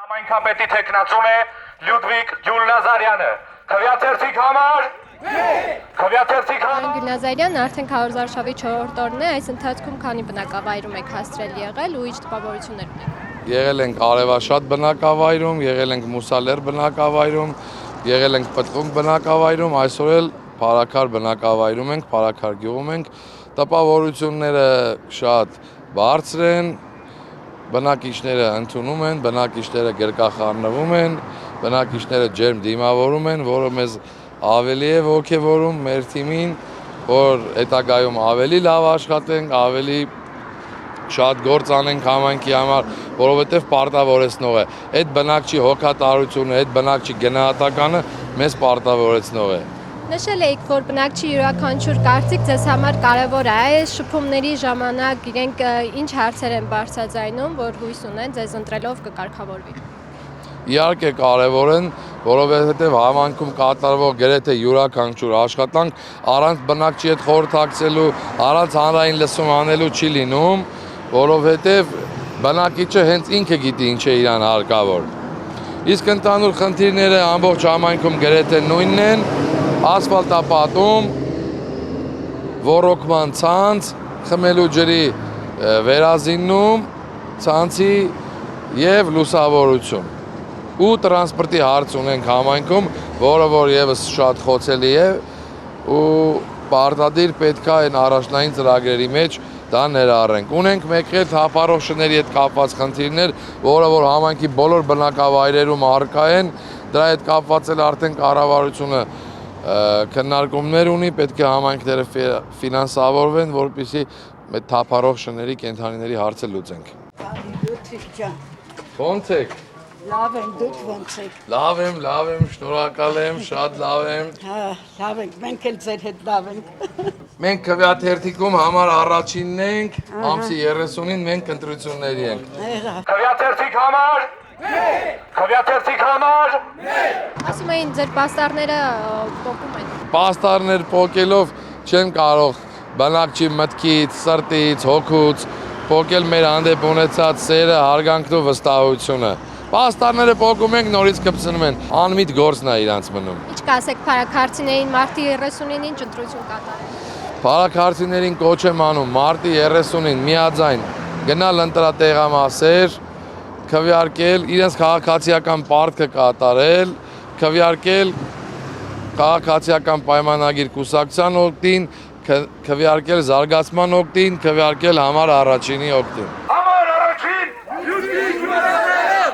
Համայնքապետի թեկնածուն է Լյուդվիգ Ջուլնազարյանը։ Քվեաթերթիկ համար։ Քվեաթերթիկ համար։ Գյուլնազարյանն արդեն քարոզարշավի 4-րդ օրն է, այս ընթացքում քանի բնակավայրում եք հասցրել եղել ու ինչ տպավորություններ ունեք։ Եղել ենք Արևաշատ բնակավայրում, եղել ենք Մուսալեր բնակավայրում, եղել ենք Պտղունք բնակավայրում, այսօր էլ Փարաքար բնակավայրում ենք, Փարաքար գյուղում ենք։ Տպավորությունները շատ բարձր են, բնակիչները ընդունում են, բնակիչները գրկախառնվում են, բնակիչները ջերմ դիմավորում են, որը մեզ ավելի է ոգևորում մեր թիմին, որ հետագայում ավելի լավ աշխատենք, ավելի շատ գործ անենք համայնքի համար, որովհետև պարտավորեցնող է։ Այդ բնակչի հոգատարությունը, այդ բնակչի գնահատականը մեզ պարտավորեցնող է։ Նշել եք, որ բնակչի յուրաքանչյուր կարծիք ձեզ համար կարևոր է, այս շփումների ժամանակ իրենք ինչ հարցեր են բարձրաձայնում, որ հույս ունեն ձեզ ընտրելով կկարգավորվի։ Իհարկե կարևոր են, որովհետև համայնքում կատարվող գրեթե յուրաքանչյուր աշխատանք առանց բնակչի հետ խորհրդակցելու, առանց հանրային լսում անելու չի լինում, որովհետև բնակիչը հենց ինքը գիտի ինչ է իրան հարկավոր։ Իսկ ընդհանուր խնդիրները ամբողջ համայնքում գրեթե նույնն են, ասֆալտապատում, ոռոգման ցանց, խմելու ջրի վերազիննում, ցանցի եւ լուսավորություն։ Ու տրանսպորտի հարց ունենք համայնքում, որը որ եւս շատ խոցելի է ու պարտադիր պետք է այն առաջնային ծրագրերի մեջ դա ներառենք։ Ունենք մեկ էլ թափառող շների հետ կապված խնդիրներ, որը որ համայնքի բոլոր բնակավայրերում առկա են, դրա հետ կապված էլ արդեն կառավարությունը քննարկումներ ունի, պետք է համայնքները ֆինանսավորվեն, որպեսզի այդ թափառող շների կենդանիների հարցը լուծենք։ Ո՞նց եք։ Լավ եմ, դուք ո՞նց եք։ Լավ եմ, շնորհակալ եմ, շատ լավ եմ։ Հա, լավ ենք, մենք էլ ձեր հետ լավ ենք։ Մենք քվեաթերթիկում համար առաջինն ենք, ամսի 30-ին մենք ընտրությունների ենք։ Քվեաթերթիկ համար։ Քվեաթերթիկ համար։ Ասում էին ձեր պաստառները փոկում են։ Պաստառներ փոկելով չեն կարող բնակչի մտքից, սրտից, հոգուց փոկել մեր հանդեպ ունեցած սերը, հարգանքն ու վստահությունը։ Պաստառները փոկում ենք, նորից կպցնում են, անմիտ գործն է իրանց մնում։ Ինչ կասեք փարաքարցիներին մարտի 30-ին ինչ ընտրություն կատարել։ Փարաքարցիներին կոչ եմ անում մարտի 30-ին միաձայն գնալ ընտրատեղամասեր, քվեարկել, իրենց քաղաքացիական պարտքը կատարել, քվեարկել քաղաքացիական պայմանագիր կուսակցության օգտին, քվեարկել զարգացման օգտին, քվեարկել համար առաջինի օգտին։ Համար առաջին Լյուդվիգ Ջուլնազարյան։